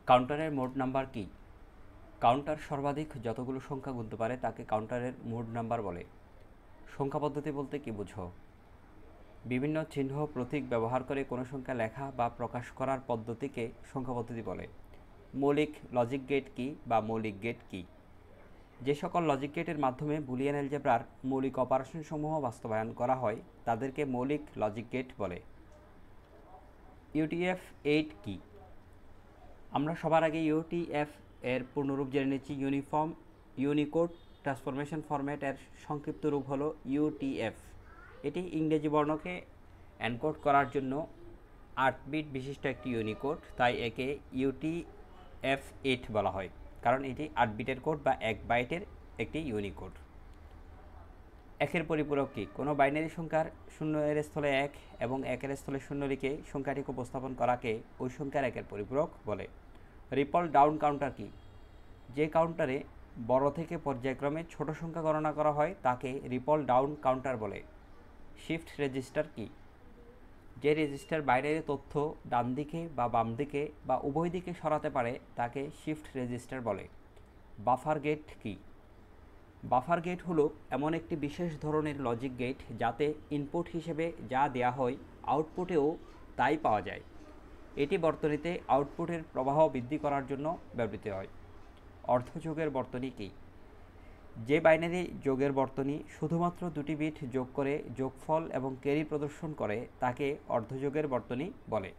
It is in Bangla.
কাউন্টারের মোড নাম্বার কি? কাউন্টার সর্বাধিক যতগুলো সংখ্যা গুনতে পারে তাকে কাউন্টারের মোড নাম্বার বলে। সংখ্যা পদ্ধতি বলতে কি বোঝো? বিভিন্ন চিহ্ন প্রতীক ব্যবহার করে কোনো সংখ্যা লেখা বা প্রকাশ করার পদ্ধতিকে সংখ্যা পদ্ধতি বলে। মৌলিক লজিক গেট কি বা মৌলিক গেট কি? যে সকল লজিক গেটের মাধ্যমে বুলিয়ান অ্যালজেব্রার মৌলিক অপারেশনসমূহ বাস্তবায়ন করা হয় তাদেরকে মৌলিক লজিক গেট বলে। UTF-8 কি? আমরা সবার আগে ইউটিএফ এর পূর্ণরূপ জেনে নিচ্ছি। ইউনিফর্ম ইউনিকোড ট্রান্সফরমেশন ফরম্যাট এর সংক্ষিপ্ত রূপ হলো ইউটিএফ। এটি ইংরেজি বর্ণকে এনকোড করার জন্য 8 বিট বিশিষ্ট একটি ইউনিকোড, তাই একে UTF-8 বলা হয়, কারণ এটি 8 বিটের কোড বা 1 বাইটের একটি ইউনিকোড। একের পরিপূরক কি? কোনো বাইনারি সংখ্যার 0 এর স্থলে 1 এবং 1 এর স্থলে 0 লিখে সংখ্যাটিকে উপস্থাপন করাকে ওই সংখ্যার একের পরিপূরক বলে। রিপল ডাউন কাউন্টার কি? যে কাউন্টারে বড় থেকে পর্যায়ক্রমে ছোট সংখ্যা গণনা করা হয় তাকে রিপল ডাউন কাউন্টার বলে। শিফট রেজিস্টার কি? যে রেজিস্টার বাইনারি তথ্য ডান দিকে বা বাম দিকে বা উভয় দিকে সরাতে পারে তাকে শিফট রেজিস্টার বলে। বাফার গেট কি? বাফার গেট হলো এমন একটি বিশেষ ধরনের লজিক গেট যাতে ইনপুট হিসেবে যা দেয়া হয় আউটপুটেও তাই পাওয়া যায়। এটি বর্তনীতে আউটপুটের প্রবাহ বৃদ্ধি করার জন্য ব্যবহৃত হয়। অর্ধযোগের বর্তনী কি? যে বাইনারি যোগের বর্তনী শুধুমাত্র 2টি বিট যোগ করে যোগফল এবং ক্যারি প্রদর্শন করে তাকে অর্ধযোগের বর্তনী বলে।